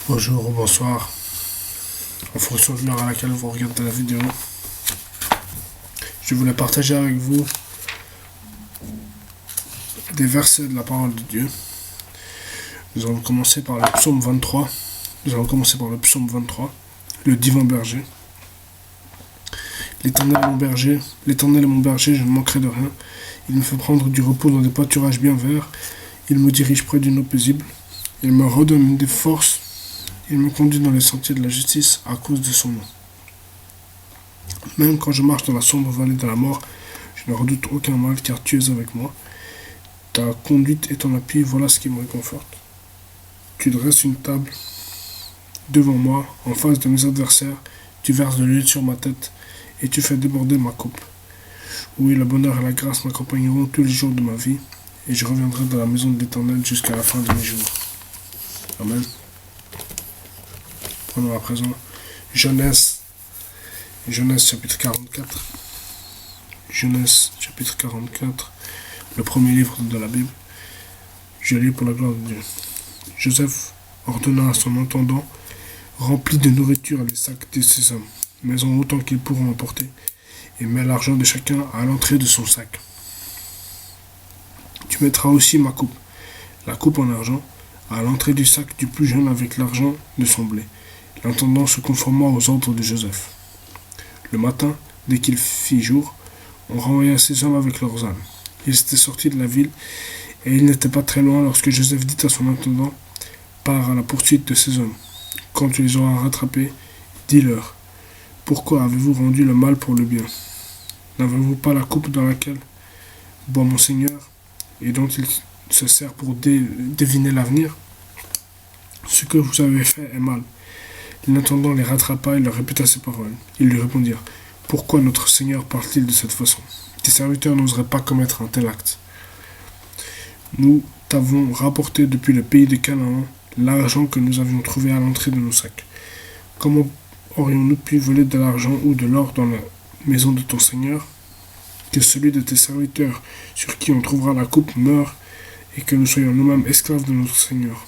Bonjour ou bonsoir, en fonction de l'heure à laquelle vous regardez la vidéo. Je voulais partager avec vous des versets de la parole de Dieu. Nous allons commencer par le psaume 23. Le divin berger. L'Éternel est mon berger, je ne manquerai de rien. Il me fait prendre du repos dans des pâturages bien verts. Il me dirige près d'une eau paisible. Il me redonne des forces. Il me conduit dans les sentiers de la justice à cause de son nom. Même quand je marche dans la sombre vallée de la mort, je ne redoute aucun mal, car tu es avec moi. Ta conduite et ton appui, voilà ce qui me réconforte. Tu dresses une table devant moi, en face de mes adversaires. Tu verses de l'huile sur ma tête, et tu fais déborder ma coupe. Oui, le bonheur et la grâce m'accompagneront tous les jours de ma vie, et je reviendrai dans la maison de l'Éternel jusqu'à la fin de mes jours. Amen. Prenons à présent Genèse chapitre 44. Genèse chapitre 44, le premier livre de la Bible. Je lis pour la gloire de Dieu. Joseph ordonna à son intendant, remplis de nourriture les sacs de ses hommes, mais en autant qu'ils pourront emporter, et mets l'argent de chacun à l'entrée de son sac. Tu mettras aussi ma coupe, la coupe en argent, à l'entrée du sac du plus jeune avec l'argent de son blé. L'intendant se conforma aux ordres de Joseph. Le matin, dès qu'il fit jour, on renvoya ses hommes avec leurs ânes. Ils étaient sortis de la ville, et ils n'étaient pas très loin lorsque Joseph dit à son intendant, pars à la poursuite de ces hommes. Quand tu les auras rattrapés, dis-leur, pourquoi avez-vous rendu le mal pour le bien? N'avez-vous pas la coupe dans laquelle boit mon Seigneur, et dont il se sert pour deviner l'avenir? Ce que vous avez fait est mal. L'intendant les rattrapa et leur répéta ces paroles. Ils lui répondirent, pourquoi notre Seigneur parle-t-il de cette façon? Tes serviteurs n'oseraient pas commettre un tel acte. Nous t'avons rapporté depuis le pays de Canaan l'argent que nous avions trouvé à l'entrée de nos sacs. Comment aurions-nous pu voler de l'argent ou de l'or dans la maison de ton Seigneur? Que celui de tes serviteurs sur qui on trouvera la coupe meure et que nous soyons nous-mêmes esclaves de notre Seigneur.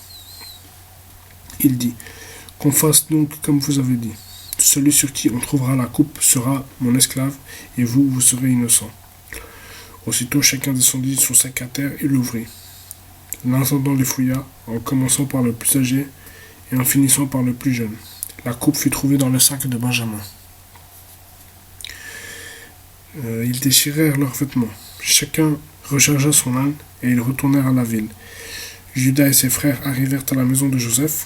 Il dit, qu'on fasse donc comme vous avez dit. Celui sur qui on trouvera la coupe sera mon esclave, et vous, vous serez innocent. Aussitôt chacun descendit son sac à terre et l'ouvrit. L'intendant les fouilla, en commençant par le plus âgé et en finissant par le plus jeune. La coupe fut trouvée dans le sac de Benjamin. Ils déchirèrent leurs vêtements. Chacun rechargea son âne, et ils retournèrent à la ville. Judas et ses frères arrivèrent à la maison de Joseph,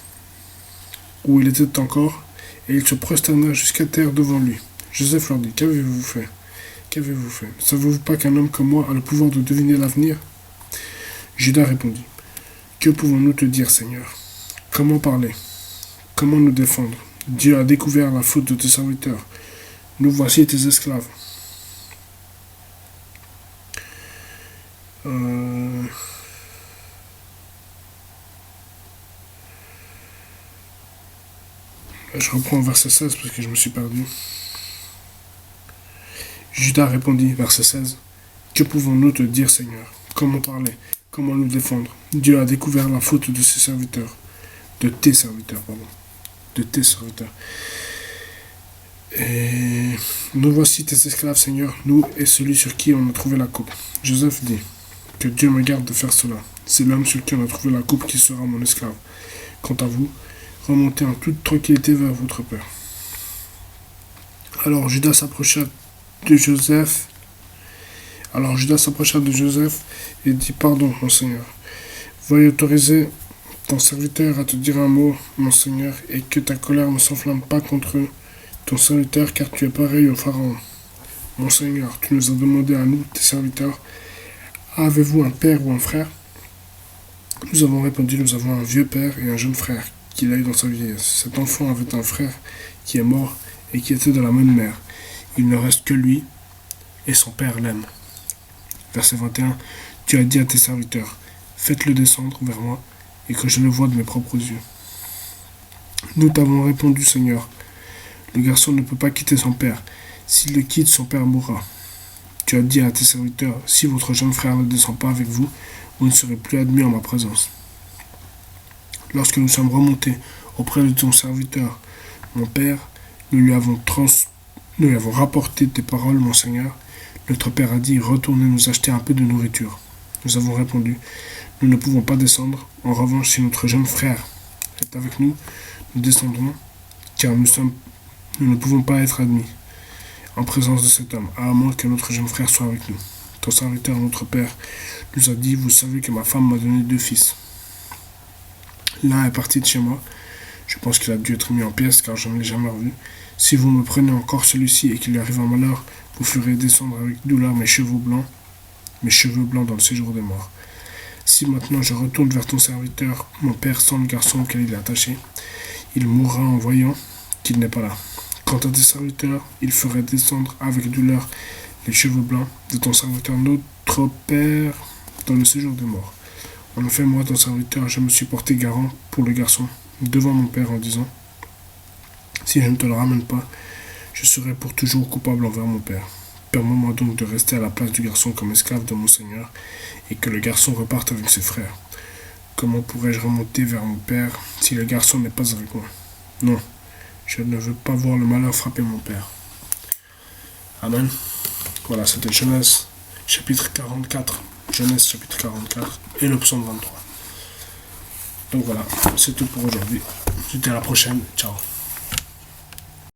où il était encore, et ils se prosternèrent jusqu'à terre devant lui. Joseph leur dit, qu'avez-vous fait? Qu'avez-vous fait? Ne savez-vous pas qu'un homme comme moi a le pouvoir de deviner l'avenir? Judas répondit, que pouvons-nous te dire, Seigneur? Comment parler? Comment nous défendre? Dieu a découvert la faute de tes serviteurs. Nous voici tes esclaves. Je reprends verset 16 parce que je me suis perdu. Judas répondit, verset 16, que pouvons-nous te dire, Seigneur? Comment parler? Comment nous défendre? Dieu a découvert la faute de ses serviteurs. De tes serviteurs. Et nous voici tes esclaves, Seigneur, nous et celui sur qui on a trouvé la coupe. Joseph dit, que Dieu me garde de faire cela. C'est l'homme sur qui on a trouvé la coupe qui sera mon esclave. Quant à vous, remontez en toute tranquillité vers votre père. Alors Judas s'approcha de Joseph et dit, pardon, mon Seigneur. Veuille autoriser ton serviteur à te dire un mot, mon Seigneur, et que ta colère ne s'enflamme pas contre ton serviteur, car tu es pareil au Pharaon. Mon Seigneur, tu nous as demandé à nous, tes serviteurs, avez-vous un père ou un frère? Nous avons répondu, nous avons un vieux père et un jeune frère, qu'il a eu dans sa vieillesse. Cet enfant avait un frère qui est mort et qui était de la même mère. Il ne reste que lui, et son père l'aime. Verset 21. Tu as dit à tes serviteurs, faites-le descendre vers moi, et que je le voie de mes propres yeux. Nous t'avons répondu, Seigneur, le garçon ne peut pas quitter son père. S'il le quitte, son père mourra. Tu as dit à tes serviteurs, si votre jeune frère ne descend pas avec vous, vous ne serez plus admis en ma présence. Lorsque nous sommes remontés auprès de ton serviteur, mon Père, nous lui avons rapporté tes paroles, mon Seigneur. Notre Père a dit, retournez nous acheter un peu de nourriture. Nous avons répondu, nous ne pouvons pas descendre. En revanche, si notre jeune frère est avec nous, nous descendrons, car nous ne pouvons pas être admis en présence de cet homme, à moins que notre jeune frère soit avec nous. Ton serviteur, notre Père, nous a dit, vous savez que ma femme m'a donné 2 fils. L'un est parti de chez moi. Je pense qu'il a dû être mis en pièces, car je ne l'ai jamais revu. Si vous me prenez encore celui-ci et qu'il lui arrive un malheur, vous ferez descendre avec douleur mes cheveux blancs dans le séjour des morts. Si maintenant je retourne vers ton serviteur, mon père, sans le garçon auquel il est attaché, il mourra en voyant qu'il n'est pas là. Quant à tes serviteurs, ils feraient descendre avec douleur les cheveux blancs de ton serviteur, notre Père, dans le séjour des morts. En effet, moi, ton serviteur, je me suis porté garant pour le garçon devant mon père en disant, si je ne te le ramène pas, je serai pour toujours coupable envers mon père. Permets-moi donc de rester à la place du garçon comme esclave de mon Seigneur, et que le garçon reparte avec ses frères. Comment pourrais-je remonter vers mon père si le garçon n'est pas avec moi? Non, je ne veux pas voir le malheur frapper mon père. Amen. Voilà, c'était Genèse chapitre 44. Genèse chapitre 44 et le psaume 23. Donc voilà, c'est tout pour aujourd'hui. Je vous dis à la prochaine. Ciao.